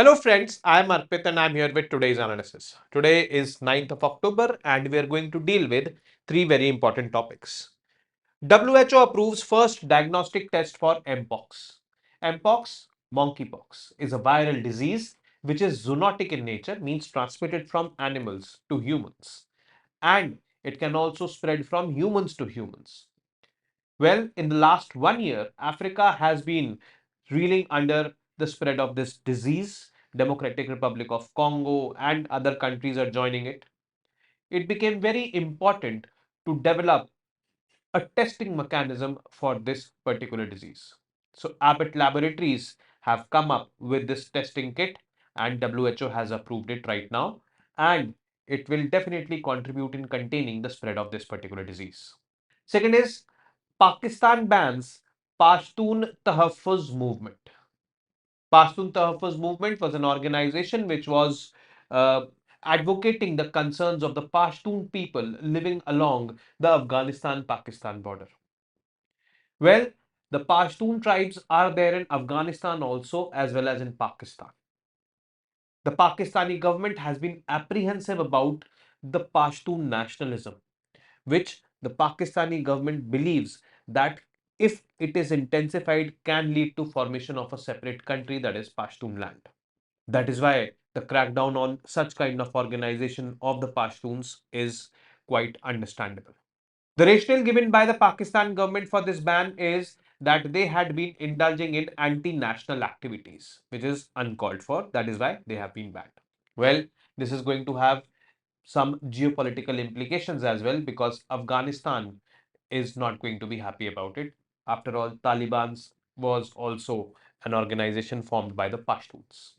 Hello friends, I am Arpit and I am here with today's analysis. Today is 9th of October and we are going to deal with three very important topics. WHO approves first diagnostic test for MPOX. MPOX, monkeypox, is a viral disease which is zoonotic in nature, means transmitted from animals to humans. And it can also spread from humans to humans. Well, in the last 1 year, Africa has been reeling under the spread of this disease. Democratic Republic of Congo and other countries are joining it. It became very important to develop a testing mechanism for this particular disease. So Abbott Laboratories have come up with this testing kit and WHO has approved it right now, and it will definitely contribute in containing the spread of this particular disease. Second is Pakistan bans Pashtun Tahafuz movement. Pashtun Tahafuz movement was an organization which was advocating the concerns of the Pashtun people living along the Afghanistan-Pakistan border. Well, the Pashtun tribes are there in Afghanistan also as well as in Pakistan. The Pakistani government has been apprehensive about the Pashtun nationalism, which the Pakistani government believes that if it is intensified can lead to formation of a separate country, that is Pashtun land. That is why the crackdown on such kind of organization of the Pashtuns is quite understandable. The rationale given by the Pakistan government for this ban is that they had been indulging in anti-national activities, which is uncalled for. That is why they have been banned. Well, this is going to have some geopolitical implications as well because Afghanistan is not going to be happy about it. After all, Taliban was also an organization formed by the Pashtuns.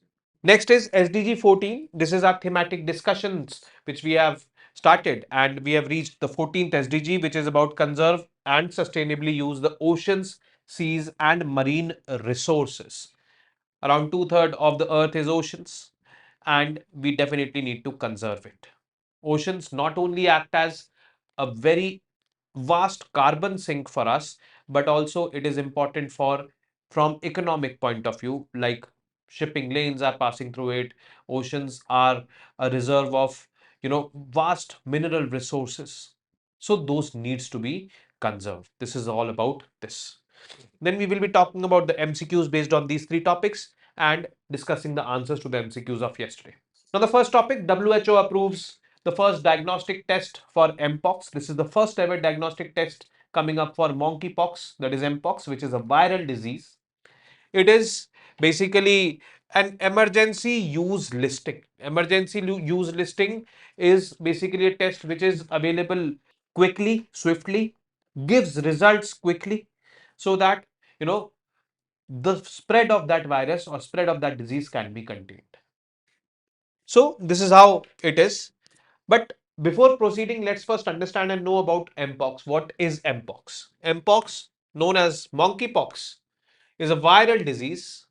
Next is SDG 14. This is our thematic discussions which we have started and we have reached the 14th SDG, which is about conserve and sustainably use the oceans, seas and marine resources. Around two-thirds of the earth is oceans and we definitely need to conserve it. Oceans not only act as a very vast carbon sink for us, but also it is important for from economic point of view, like shipping lanes are passing through it. Oceans are a reserve of, vast mineral resources. So those needs to be conserved. This is all about this. Then we will be talking about the MCQs based on these three topics and discussing the answers to the MCQs of yesterday. Now, the first topic, WHO approves the first diagnostic test for MPOX. This is the first ever diagnostic test coming up for monkeypox, that is MPOX, which is a viral disease. It is basically an emergency use listing. Emergency use listing is basically a test which is available quickly, swiftly, gives results quickly, so that the spread of that virus or spread of that disease can be contained. So this is how it is. But before proceeding, let's first understand and know about MPOX. What is MPOX? MPOX, known as monkeypox, is a viral disease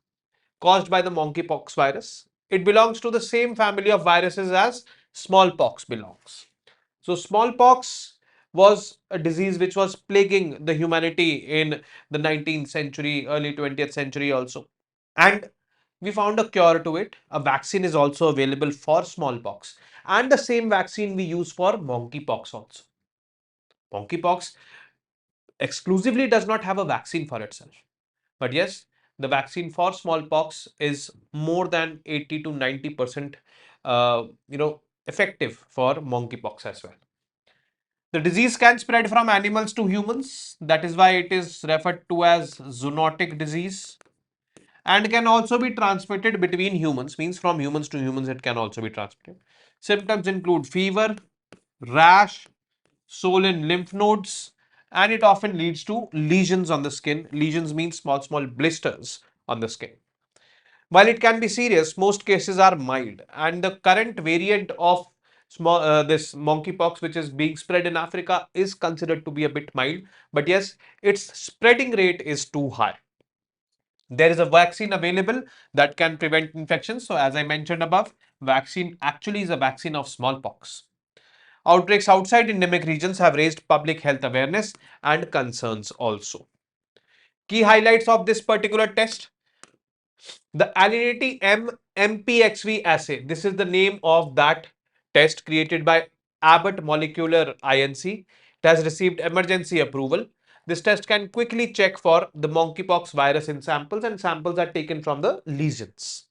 caused by the monkeypox virus. It belongs to the same family of viruses as smallpox belongs. So smallpox was a disease which was plaguing the humanity in the 19th century, early 20th century also. And we found a cure to it. A vaccine is also available for smallpox. And the same vaccine we use for monkeypox also. Monkeypox exclusively does not have a vaccine for itself. But yes, the vaccine for smallpox is more than 80 to 90% effective for monkeypox as well. The disease can spread from animals to humans. That is why it is referred to as zoonotic disease, and can also be transmitted between humans, means from humans to humans it can also be transmitted. Symptoms include fever, rash, swollen lymph nodes, and it often leads to lesions on the skin. Lesions mean small blisters on the skin. While it can be serious, most cases are mild, and the current variant of this monkeypox, which is being spread in Africa, is considered to be a bit mild. But yes, its spreading rate is too high. There is a vaccine available that can prevent infection. So, as I mentioned above, vaccine actually is a vaccine of smallpox. Outbreaks outside endemic regions have raised public health awareness and concerns also. Key highlights of this particular test: the Alinity MPXV assay. This is the name of that test created by Abbott Molecular Inc. It has received emergency approval. This test can quickly check for the monkeypox virus in samples, and samples are taken from the lesions.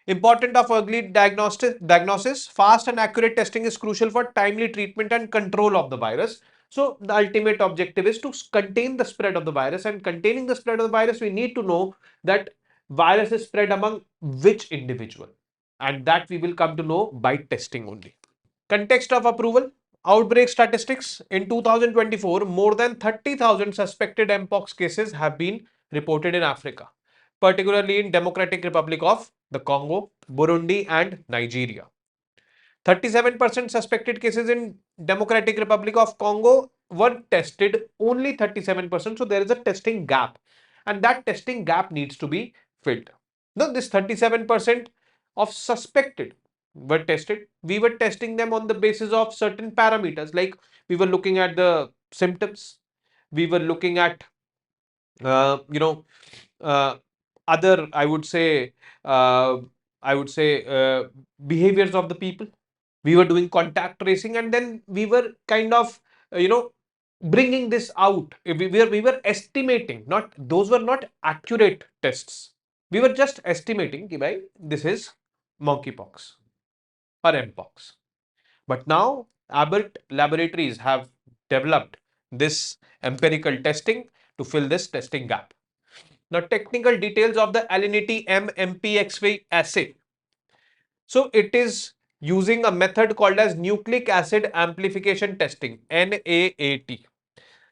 Important of early diagnosis, fast and accurate testing is crucial for timely treatment and control of the virus. So the ultimate objective is to contain the spread of the virus, and containing the spread of the virus, we need to know that virus is spread among which individual, and that we will come to know by testing only. Context of approval. Outbreak statistics. In 2024, more than 30,000 suspected MPOX cases have been reported in Africa, particularly in Democratic Republic of the Congo, Burundi and Nigeria. 37% suspected cases in Democratic Republic of Congo were tested, only 37%. So there is a testing gap, and that testing gap needs to be filled. Now this 37% of suspected were tested. We were testing them on the basis of certain parameters, like we were looking at the symptoms, we were looking at uh, you know uh, other, uh, I would say behaviors of the people. We were doing contact tracing, and then we were kind of bringing this out. We were estimating, not, those were not accurate tests. We were just estimating कि भाई this is monkeypox or mpox. But now Abbott laboratories have developed this empirical testing to fill this testing gap. Now, technical details of the Alinity MPXV assay. So, it is using a method called as nucleic acid amplification testing, NAAT,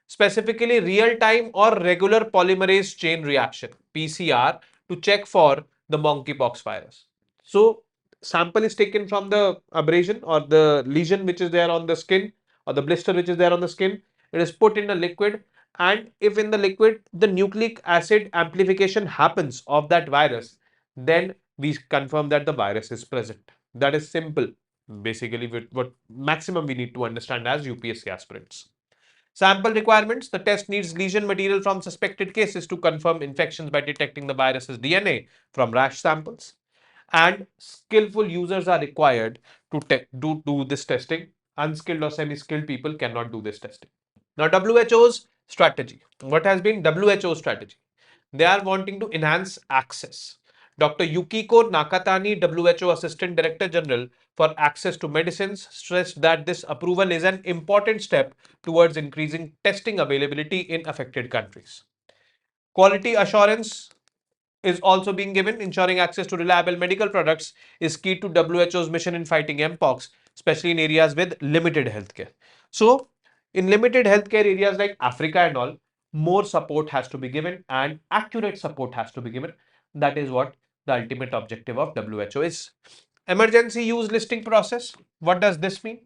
specifically real-time or regular polymerase chain reaction, PCR, to check for the monkeypox virus. So, sample is taken from the abrasion or the lesion which is there on the skin, or the blister which is there on the skin. It is put in a liquid, and if in the liquid the nucleic acid amplification happens of that virus, then we confirm that the virus is present. That is simple. Basically, what maximum we need to understand as UPSC aspirants. Sample requirements. The test needs lesion material from suspected cases to confirm infections by detecting the virus's DNA from rash samples. And skillful users are required to do this testing. Unskilled or semi-skilled people cannot do this testing. Now, WHO's strategy. What has been WHO's strategy? They are wanting to enhance access. Dr. Yukiko Nakatani, WHO Assistant Director General for Access to Medicines, stressed that this approval is an important step towards increasing testing availability in affected countries. Quality assurance is also being given. Ensuring access to reliable medical products is key to WHO's mission in fighting MPOX, especially in areas with limited healthcare. So, in limited healthcare areas like Africa and all, more support has to be given and accurate support has to be given. That is what the ultimate objective of WHO is. Emergency use listing process. What does this mean?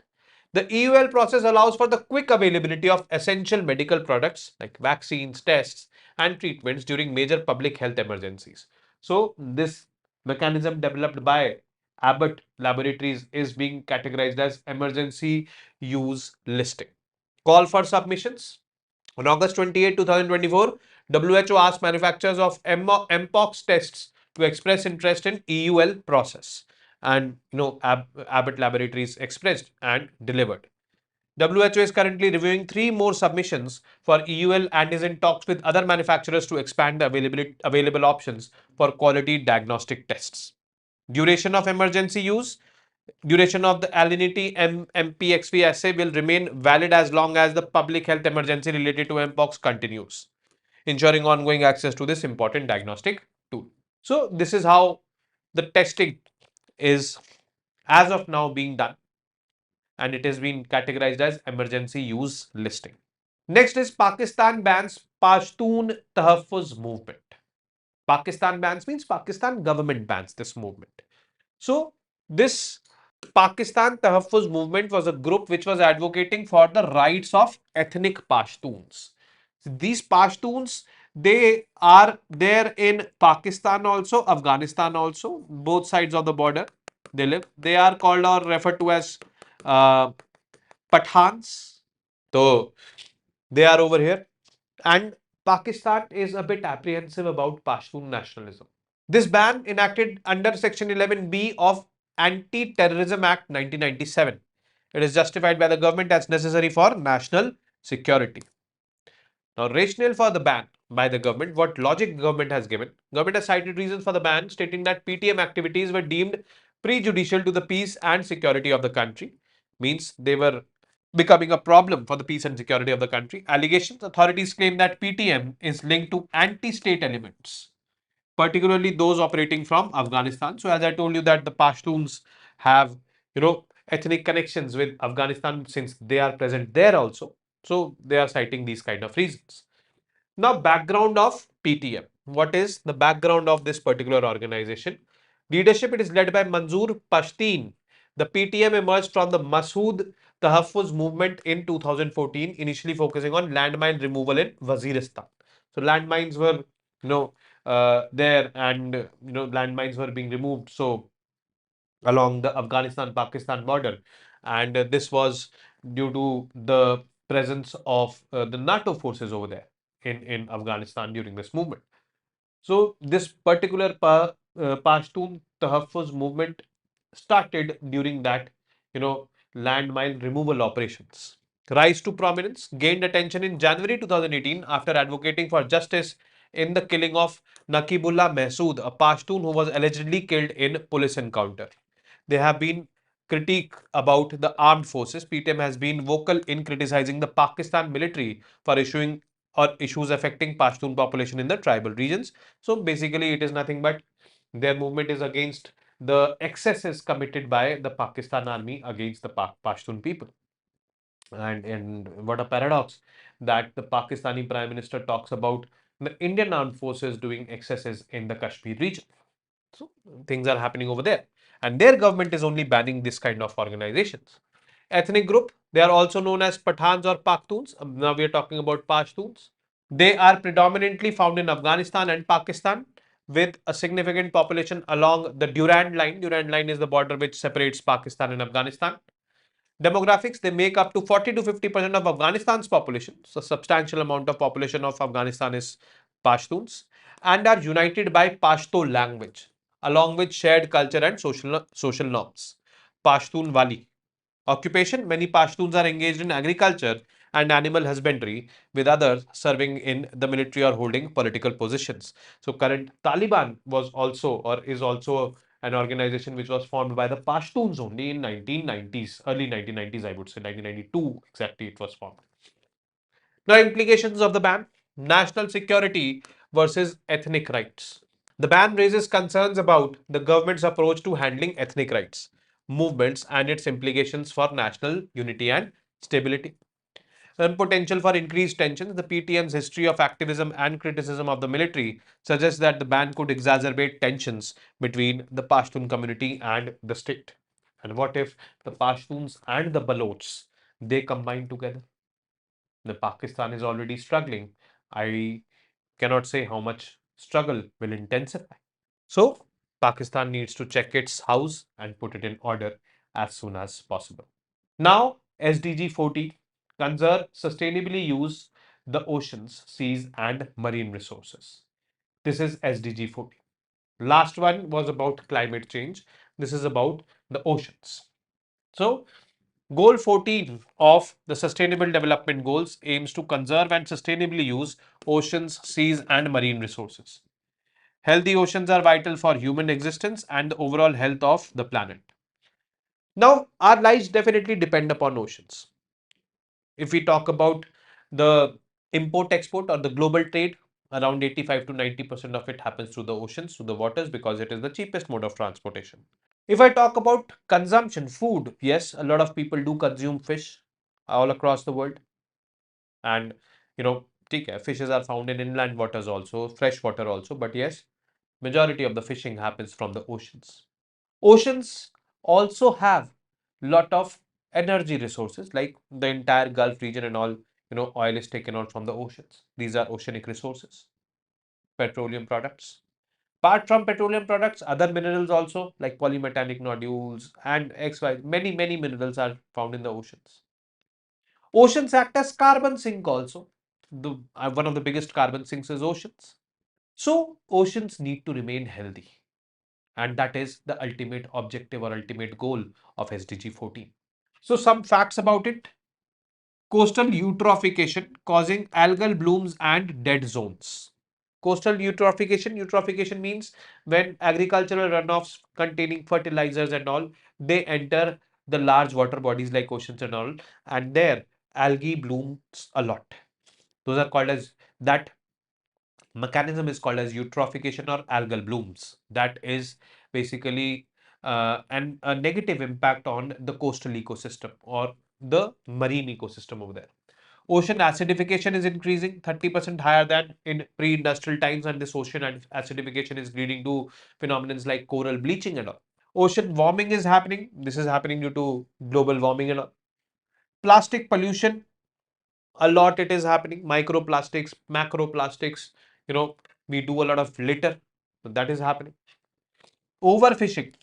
The EUL process allows for the quick availability of essential medical products like vaccines, tests, and treatments during major public health emergencies. So, this mechanism developed by Abbott Laboratories is being categorized as emergency use listing. Call for submissions. On August 28, 2024, WHO asked manufacturers of MPOX tests to express interest in EUL process. And Abbott Laboratories expressed and delivered. WHO is currently reviewing 3 more submissions for EUL and is in talks with other manufacturers to expand the available options for quality diagnostic tests. Duration of emergency use. Duration of the Alinity MPXV assay will remain valid as long as the public health emergency related to MPOX continues, ensuring ongoing access to this important diagnostic tool. So, this is how the testing is as of now being done, and it has been categorized as emergency use listing. Next is Pakistan bans Pashtun Tahafuz movement. Pakistan bans means Pakistan government bans this movement. So, this Pakistan Tahafuz movement was a group which was advocating for the rights of ethnic Pashtuns. These Pashtuns, they are there in Pakistan also, Afghanistan also, both sides of the border they live. They are called or referred to as uh, Pathans. So, they are over here. And Pakistan is a bit apprehensive about Pashtun nationalism. This ban enacted under Section 11B of Anti-Terrorism Act 1997. It is justified by the government as necessary for national security. Now, rationale for the ban by the government, what logic the government has given. Government has cited reasons for the ban, stating that PTM activities were deemed prejudicial to the peace and security of the country. Means they were becoming a problem for the peace and security of the country. Allegations, authorities claim that PTM is linked to anti-state elements, particularly those operating from Afghanistan. So as I told you that the Pashtuns have, ethnic connections with Afghanistan since they are present there also. So they are citing these kind of reasons. Now, background of PTM. What is the background of this particular organization? Leadership, it is led by Manzoor Pashtun. The PTM emerged from the Masood Tahafuz movement in 2014, initially focusing on landmine removal in Waziristan. So landmines were, there, and landmines were being removed. So along the Afghanistan-Pakistan border, and this was due to the presence of the NATO forces over there in Afghanistan during this movement. So this particular Pashtun Tahafuz movement started during that, landmine removal operations. Rise to prominence, gained attention in January 2018 after advocating for justice in the killing of Nakibullah Mehsood, a Pashtun who was allegedly killed in police encounter. They have been critique about the armed forces. PTM has been vocal in criticizing the Pakistan military for issuing or issues affecting Pashtun population in the tribal regions. So basically, it is nothing but their movement is against the excesses committed by the Pakistan army against the Pashtun people. And what a paradox that the Pakistani Prime Minister talks about the Indian armed forces doing excesses in the Kashmir region. So things are happening over there. And their government is only banning this kind of organizations. Ethnic group, they are also known as Pathans or Pakhtuns. Now we are talking about Pashtuns. They are predominantly found in Afghanistan and Pakistan with a significant population along the Durand Line. Durand Line is the border which separates Pakistan and Afghanistan. Demographics, they make up to 40 to 50% of Afghanistan's population. So substantial amount of population of Afghanistan is Pashtuns and are united by Pashto language along with shared culture and social norms. Pashtun Wali. Occupation, many Pashtuns are engaged in agriculture and animal husbandry, with others serving in the military or holding political positions. So current Taliban was also or is also an organization which was formed by the Pashtuns only in 1990s, early 1990s, I would say 1992 exactly it was formed. Now, implications of the ban: national security versus ethnic rights. The ban raises concerns about the government's approach to handling ethnic rights, movements, and its implications for national unity and stability. And potential for increased tensions. The PTM's history of activism and criticism of the military suggests that the ban could exacerbate tensions between the Pashtun community and the state. And what if the Pashtuns and the Balochs they combine together? The Pakistan is already struggling. I cannot say how much struggle will intensify. So, Pakistan needs to check its house and put it in order as soon as possible. Now, SDG 40, conserve, sustainably use the oceans, seas, and marine resources. This is SDG 40. Last one was about climate change. This is about the oceans. So, Goal 14 of the Sustainable Development Goals aims to conserve and sustainably use oceans, seas, and marine resources. Healthy oceans are vital for human existence and the overall health of the planet. Now, our lives definitely depend upon oceans. If we talk about the import export or the global trade, around 85 to 90% of it happens through the oceans, through the waters, because it is the cheapest mode of transportation. If I talk about consumption, food, yes, a lot of people do consume fish all across the world. And, fishes are found in inland waters also, fresh water also. But yes, majority of the fishing happens from the oceans. Oceans also have lot of energy resources like the entire Gulf region and all, oil is taken out from the oceans. These are oceanic resources, petroleum products. Apart from petroleum products, other minerals also like polymetallic nodules and XY, many minerals are found in the oceans. Oceans act as carbon sink also. One of the biggest carbon sinks is oceans. So oceans need to remain healthy, and that is the ultimate objective or ultimate goal of SDG 14. So some facts about it. Coastal eutrophication causing algal blooms and dead zones. Coastal eutrophication means when agricultural runoffs containing fertilizers and all, they enter the large water bodies like oceans and all, and there algae blooms a lot. Those are called as, that mechanism is called as eutrophication or algal blooms. That is basically a negative impact on the coastal ecosystem or the marine ecosystem over there. Ocean acidification is increasing 30% higher than in pre-industrial times, and this ocean acidification is leading to phenomena like coral bleaching and all. Ocean warming is happening. This is happening due to global warming and all. Plastic pollution, a lot it is happening. Microplastics, macroplastics, you know, we do a lot of litter. So that is happening. Overfishing,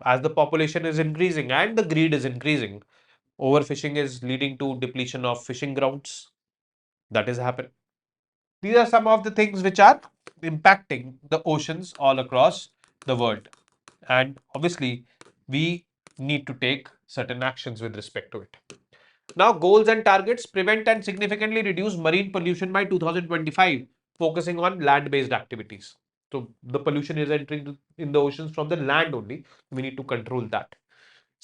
as the population is increasing and the greed is increasing, overfishing is leading to depletion of fishing grounds. That is happening. These are some of the things which are impacting the oceans all across the world. And obviously, we need to take certain actions with respect to it. Now, goals and targets: prevent and significantly reduce marine pollution by 2025, focusing on land-based activities. So, the pollution is entering in the oceans from the land only. We need to control that.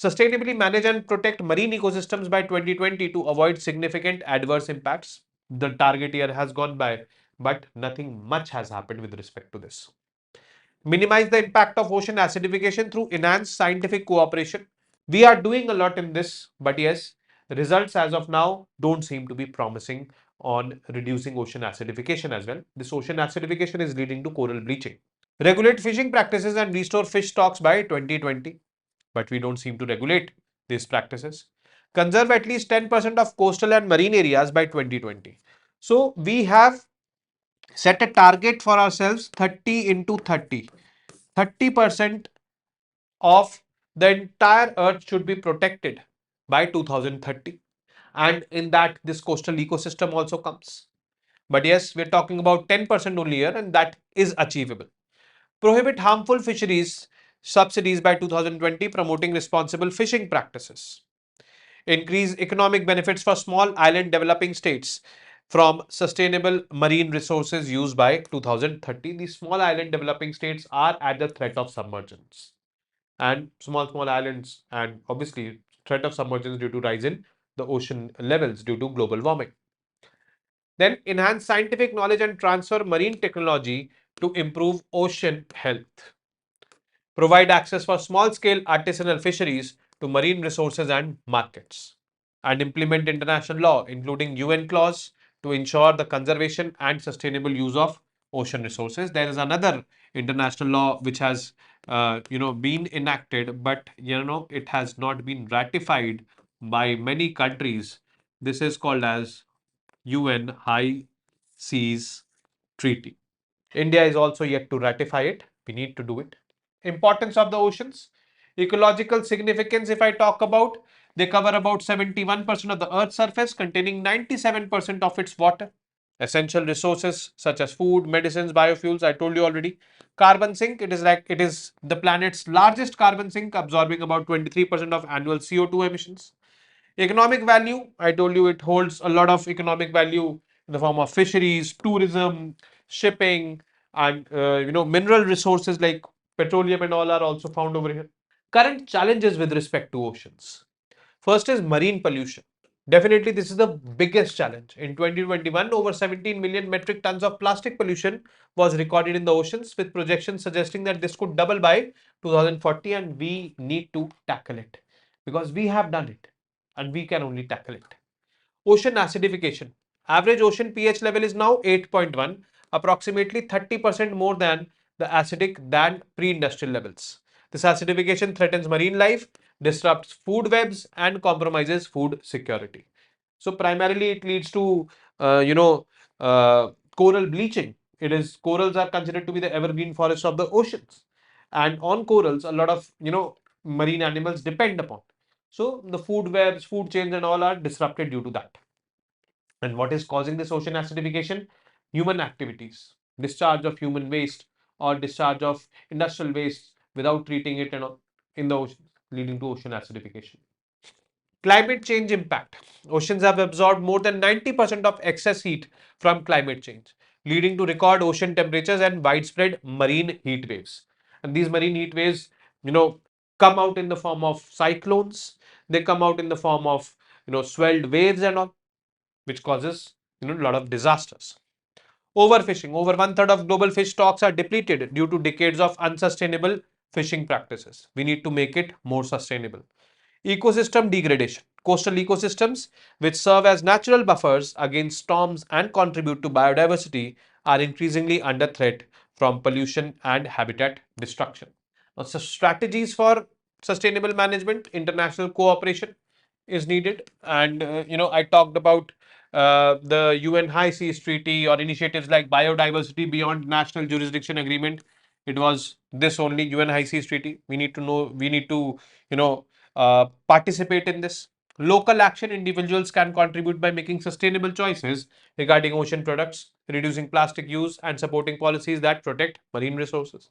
Sustainably manage and protect marine ecosystems by 2020 to avoid significant adverse impacts. The target year has gone by, but nothing much has happened with respect to this. Minimize the impact of ocean acidification through enhanced scientific cooperation. We are doing a lot in this, but yes, results as of now don't seem to be promising on reducing ocean acidification as well. This ocean acidification is leading to coral bleaching. Regulate fishing practices and restore fish stocks by 2020, but we don't seem to regulate these practices. Conserve at least 10% of coastal and marine areas by 2020. So we have set a target for ourselves: 30 into 30. 30% of the entire earth should be protected by 2030. And in that, this coastal ecosystem also comes. But yes, we're talking about 10% only here, and that is achievable. Prohibit harmful fisheries subsidies by 2020, promoting responsible fishing practices. Increase economic benefits for small island developing states from sustainable marine resources used by 2030. These small island developing states are at the threat of submergence, and small islands, and obviously threat of submergence due to rise in the ocean levels due to global warming. Then enhance scientific knowledge and transfer marine technology to improve ocean health. Provide access for small-scale artisanal fisheries to marine resources and markets. And implement international law, including UN clause, to ensure the conservation and sustainable use of ocean resources. There is another international law which has, been enacted, but it has not been ratified by many countries. This is called as UN High Seas Treaty. India is also yet to ratify it. We need to do it. Importance of the oceans. Ecological significance, if I talk about, they cover about 71% of the Earth's surface, containing 97% of its water. Essential resources such as food, medicines, biofuels, I told you already. Carbon sink, it is the planet's largest carbon sink, absorbing about 23% of annual CO2 emissions. Economic value, I told you it holds a lot of economic value in the form of fisheries, tourism, shipping, and mineral resources like petroleum and all are also found over here. Current challenges with respect to oceans. First is marine pollution. Definitely, this is the biggest challenge. In 2021, over 17 million metric tons of plastic pollution was recorded in the oceans, with projections suggesting that this could double by 2040, and we need to tackle it because we have done it and we can only tackle it. Ocean acidification. Average ocean pH level is now 8.1, approximately 30% more than the acidic than pre-industrial levels. This acidification threatens marine life, disrupts food webs, and compromises food security. So primarily it leads to coral bleaching. It is corals are considered to be the evergreen forests of the oceans, and on corals a lot of marine animals depend upon. So the food webs, food chains, and all are disrupted due to that. And what is causing this ocean acidification? Human activities. discharge of human waste or discharge of industrial waste without treating it in the ocean, leading to ocean acidification. Climate change impact. Oceans have absorbed more than 90% of excess heat from climate change, leading to record ocean temperatures and widespread marine heat waves. And these marine heat waves, come out in the form of cyclones. They come out in the form of, swelled waves and all, which causes, a lot of disasters. Overfishing. Over one third of global fish stocks are depleted due to decades of unsustainable fishing practices. We need to make it more sustainable. Ecosystem degradation. Coastal ecosystems, which serve as natural buffers against storms and contribute to biodiversity, are increasingly under threat from pollution and habitat destruction. Now, so strategies for sustainable management, international cooperation is needed. And, I talked about the UN High Seas Treaty or initiatives like Biodiversity Beyond National Jurisdiction Agreement. It was this only UN High Seas Treaty. We need to, participate in this. Local action. Individuals can contribute by making sustainable choices regarding ocean products, reducing plastic use, and supporting policies that protect marine resources.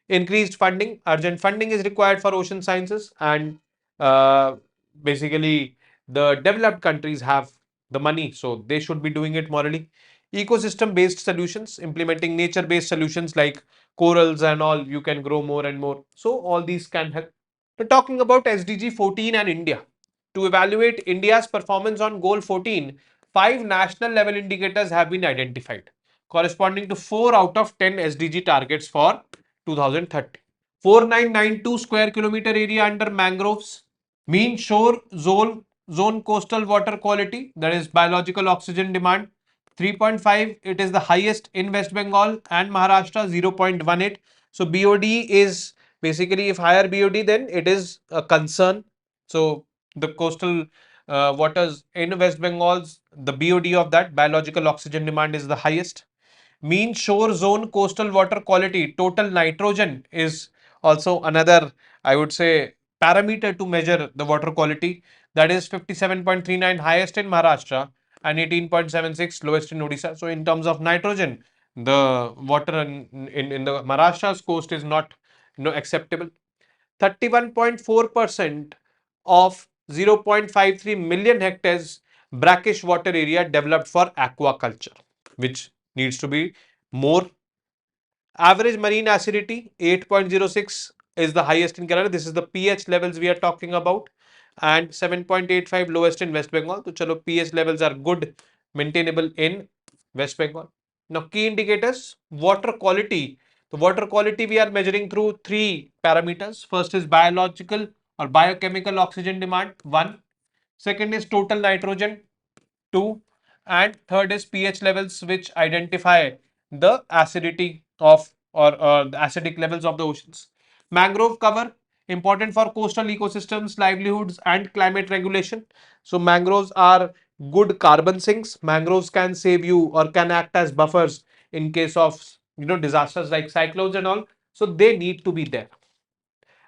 Increased funding. Urgent funding is required for ocean sciences, and uh, basically, the developed countries have the money, so they should be doing it morally. Ecosystem based solutions. Implementing nature based solutions like corals and all, you can grow more and more. So, all these can help. Now, talking about SDG 14 and India. To evaluate India's performance on Goal 14, 5 national level indicators have been identified, corresponding to 4 out of 10 SDG targets for 2030. 4992 square kilometer area under mangroves, mean shore zone coastal water quality, that is biological oxygen demand 3.5. It is the highest in West Bengal and Maharashtra 0.18. So BOD is basically, if higher BOD, then it is a concern. So the coastal waters in West Bengal's, the BOD of that biological oxygen demand is the highest. Mean shore zone coastal water quality, total nitrogen is also another, I would say, parameter to measure the water quality. That is 57.39 highest in Maharashtra and 18.76 lowest in Odisha. So in terms of nitrogen, the water in the Maharashtra's coast is not, acceptable. 31.4% of 0.53 million hectares brackish water area developed for aquaculture, which needs to be more. Average marine acidity 8.06 is the highest in Canada. This is the pH levels we are talking about, and 7.85 lowest in West Bengal. So, chalo, pH levels are good, maintainable in West Bengal. Now, key indicators, water quality. The water quality we are measuring through 3 parameters. First is biological or biochemical oxygen demand, 1. Second is total nitrogen, 2. And third is pH levels, which identify the acidity of or the acidic levels of the oceans. Mangrove cover, important for coastal ecosystems, livelihoods, and climate regulation. So, mangroves are good carbon sinks. Mangroves can save you or can act as buffers in case of, disasters like cyclones and all. So, they need to be there.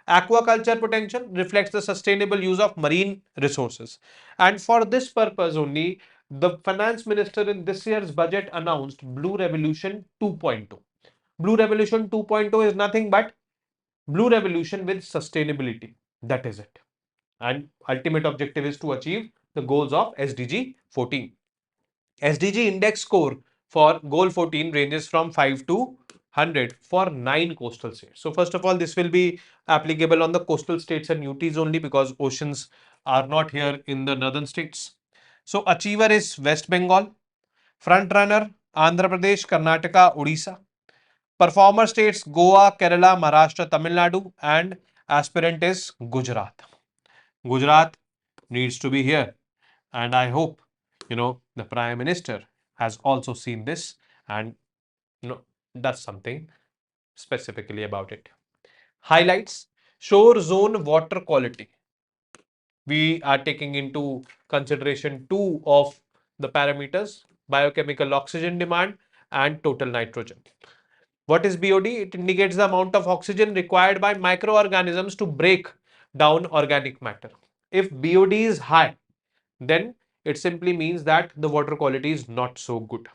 Aquaculture potential reflects the sustainable use of marine resources. And for this purpose only, the finance minister in this year's budget announced Blue Revolution 2.0. Blue Revolution 2.0 is nothing but Blue Revolution with sustainability. That is it. And ultimate objective is to achieve the goals of SDG 14. SDG index score for goal 14 ranges from 5 to 100 for 9 coastal states. So first of all, this will be applicable on the coastal states and UTs only, because oceans are not here in the northern states. So achiever is West Bengal, front runner Andhra Pradesh, Karnataka, Odisha. Performer states Goa, Kerala, Maharashtra, Tamil Nadu, and aspirant is Gujarat. Gujarat needs to be here, and I hope, the Prime Minister has also seen this and, does something specifically about it. Highlights: shore zone water quality. We are taking into consideration 2 of the parameters: biochemical oxygen demand and total nitrogen. What is BOD? It indicates the amount of oxygen required by microorganisms to break down organic matter. If BOD is high, then it simply means that the water quality is not so good.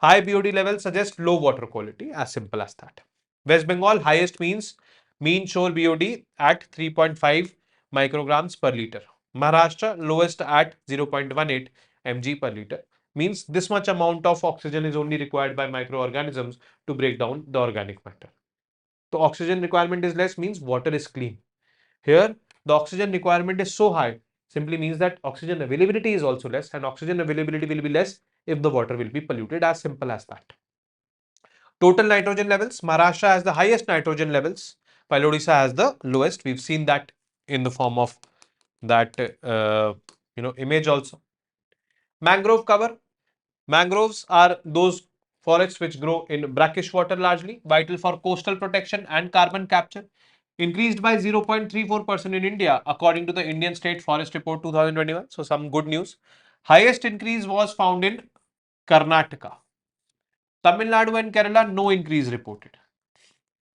High BOD levels suggest low water quality, as simple as that. West Bengal, highest means mean shore BOD at 3.5 micrograms per liter. Maharashtra, lowest at 0.18 mg per liter. Means this much amount of oxygen is only required by microorganisms to break down the organic matter. The oxygen requirement is less, means water is clean. Here, the oxygen requirement is so high, simply means that oxygen availability is also less, and oxygen availability will be less if the water will be polluted, as simple as that. Total nitrogen levels, Maharashtra has the highest nitrogen levels, while Odisha has the lowest. We've seen that in the form of that image also. Mangrove cover. Mangroves are those forests which grow in brackish water largely, vital for coastal protection and carbon capture. Increased by 0.34% in India, according to the Indian State Forest Report 2021. So, some good news. Highest increase was found in Karnataka. Tamil Nadu and Kerala, no increase reported.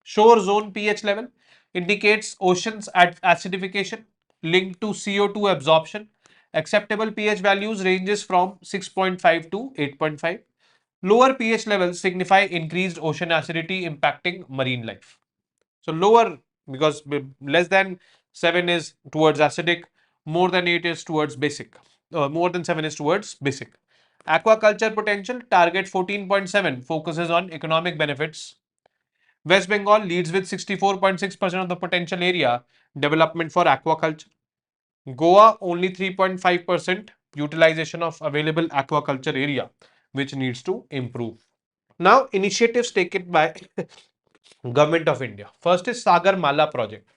Shore zone pH level indicates oceans at acidification linked to CO2 absorption. Acceptable pH values ranges from 6.5 to 8.5. Lower pH levels signify increased ocean acidity impacting marine life. So lower, because less than 7 is towards acidic, more than 8 is towards basic. More than 7 is towards basic. Aquaculture potential target 14.7 focuses on economic benefits. West Bengal leads with 64.6% of the potential area development for aquaculture. Goa only 3.5% utilization of available aquaculture area, which needs to improve. Now, initiatives taken by Government of India. First is Sagar Mala project.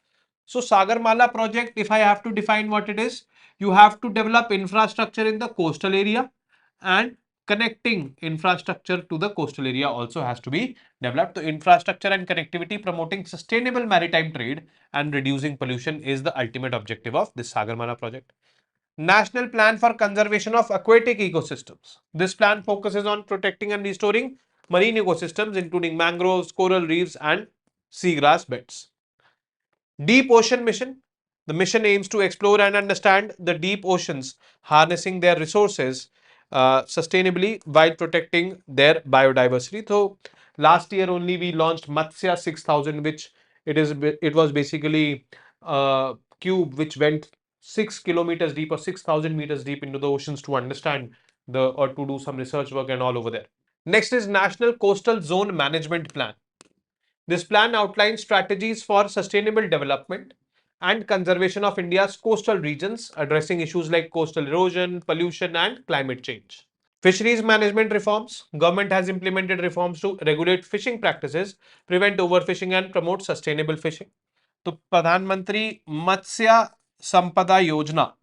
So, Sagar Mala project, if I have to define what it is, you have to develop infrastructure in the coastal area, and connecting infrastructure to the coastal area also has to be developed. The infrastructure and connectivity promoting sustainable maritime trade and reducing pollution is the ultimate objective of this Sagar Mala project. National Plan for Conservation of Aquatic Ecosystems. This plan focuses on protecting and restoring marine ecosystems including mangroves, coral reefs and seagrass beds. Deep Ocean Mission. The mission aims to explore and understand the deep oceans, harnessing their resources sustainably while protecting their biodiversity. So, last year only we launched Matsya 6000, which it was basically a cube which went 6 kilometers deep or 6,000 meters deep into the oceans to understand or to do some research work and all over there. Next is National Coastal Zone Management Plan. This plan outlines strategies for sustainable development and conservation of India's coastal regions, addressing issues like coastal erosion, pollution, and climate change. Fisheries management reforms. Government has implemented reforms to regulate fishing practices, prevent overfishing, and promote sustainable fishing. So, Pradhan Mantri Matsya Sampada Yojana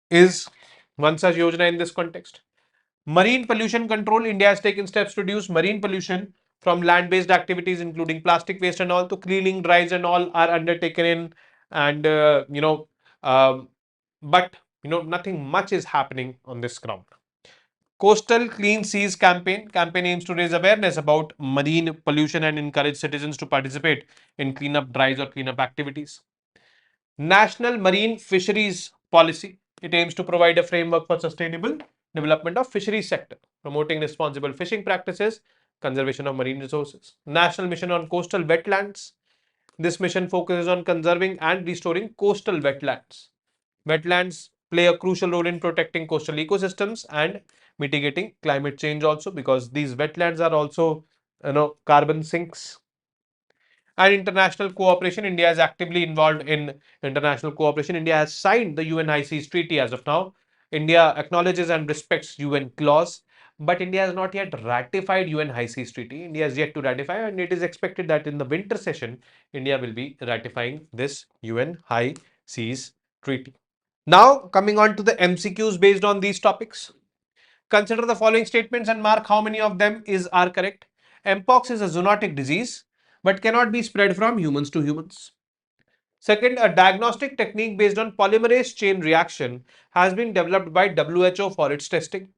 is one such yojana in this context. Marine pollution control. India has taken steps to reduce marine pollution from land-based activities, including plastic waste and all. To cleaning drives and all are undertaken in, and but nothing much is happening on this ground. Coastal Clean Seas campaign aims to raise awareness about marine pollution and encourage citizens to participate in cleanup drives or cleanup activities. National Marine Fisheries Policy. It aims to provide a framework for sustainable development of fisheries sector, promoting responsible fishing practices, conservation of marine resources. National Mission on Coastal Wetlands. This mission focuses on conserving and restoring coastal wetlands. Wetlands play a crucial role in protecting coastal ecosystems and mitigating climate change also, because these wetlands are also carbon sinks. And international cooperation. India is actively involved in international cooperation. India has signed the UN High Seas Treaty as of now. India acknowledges and respects UN clause, but India has not yet ratified UN High Seas Treaty. India is yet to ratify, and it is expected that in the winter session, India will be ratifying this UN High Seas Treaty. Now, coming on to the MCQs based on these topics. Consider the following statements and mark how many of them are correct. MPOX is a zoonotic disease but cannot be spread from humans to humans. Second, a diagnostic technique based on polymerase chain reaction has been developed by WHO for its testing.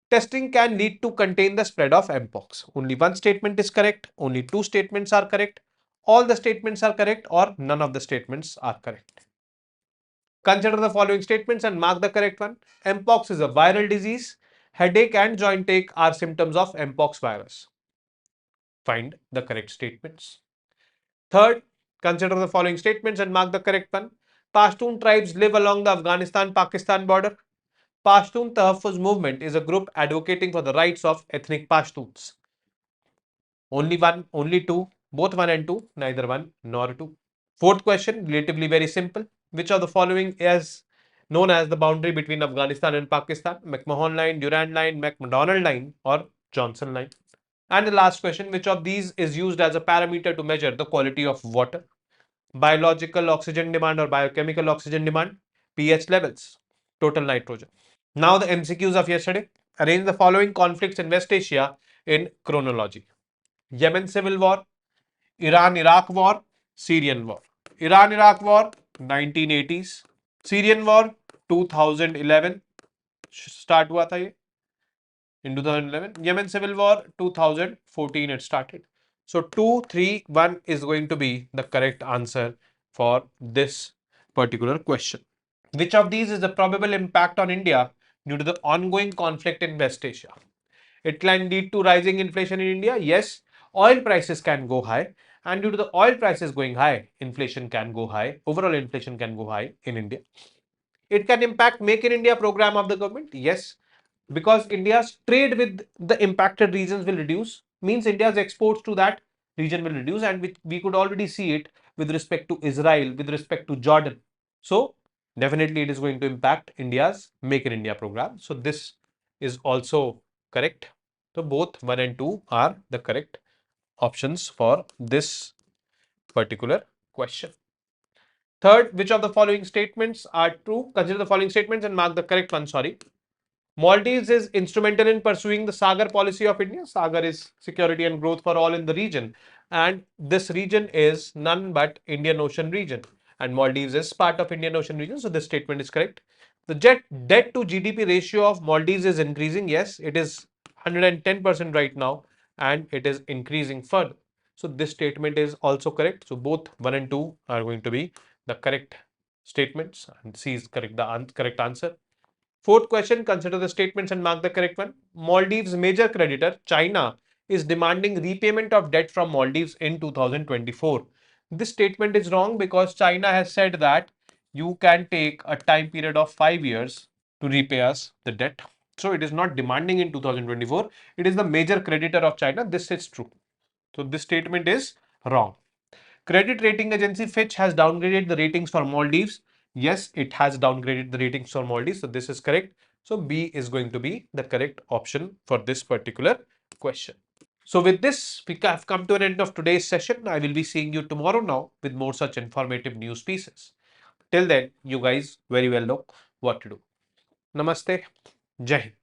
Testing can lead to contain the spread of MPOX. Only one statement is correct, only two statements are correct, all the statements are correct, or none of the statements are correct. Consider the following statements and mark the correct one. MPOX is a viral disease headache and joint ache are symptoms of MPOX virus. Find the correct statements. Third, consider the following statements and mark the correct one. Pashtun tribes live along the Afghanistan-Pakistan border. Pashtun Tahafuz movement is a group advocating for the rights of ethnic Pashtuns. Only one, only two, both one and two, neither one nor two. Fourth question, relatively very simple. Which of the following is known as the boundary between Afghanistan and Pakistan? McMahon line, Durand line, McDonald line, or Johnson line? And the last question, which of these is used as a parameter to measure the quality of water? Biological oxygen demand or biochemical oxygen demand? pH levels, total nitrogen. Now the MCQs of yesterday. Arrange the following conflicts in West Asia in chronology. Yemen civil war, Iran-Iraq war, Syrian war. Iran-Iraq war 1980s, Syrian war 2011 start हुआ था ये in 2011. Yemen civil war 2014 it started. So 2, 3, 1 is going to be the correct answer for this particular question. Which of these is the probable impact on India due to the ongoing conflict in West Asia? It can lead to rising inflation in India. Yes, oil prices can go high, and due to the oil prices going high, inflation can go high. Overall inflation can go high in India. It can impact Make in India program of the government. Yes, because India's trade with the impacted regions will reduce, means India's exports to that region will reduce, and we could already see it with respect to Israel, with respect to Jordan. So definitely it is going to impact India's Make in India program. So this is also correct. So both 1 and 2 are the correct options for this particular question. Third, which of the following statements are true? Consider the following statements and mark the correct one. Sorry. Maldives is instrumental in pursuing the Sagar policy of India. Sagar is security and growth for all in the region. And this region is none but Indian Ocean region. And Maldives is part of Indian Ocean region. So this statement is correct. The debt to GDP ratio of Maldives is increasing. Yes, it is 110% right now. And it is increasing further. So this statement is also correct. So both 1 and 2 are going to be the correct statements. And C is correct, the correct answer. Fourth question, consider the statements and mark the correct one. Maldives' major creditor, China, is demanding repayment of debt from Maldives in 2024. This statement is wrong because China has said that you can take a time period of 5 years to repay us the debt. So it is not demanding in 2024. It is the major creditor of China. This is true. So this statement is wrong. Credit rating agency Fitch has downgraded the ratings for Maldives. Yes, it has downgraded the ratings for Maldives. So this is correct. So B is going to be the correct option for this particular question. So with this, we have come to an end of today's session. I will be seeing you tomorrow now with more such informative news pieces. Till then, you guys very well know what to do. Namaste. Jai Hind.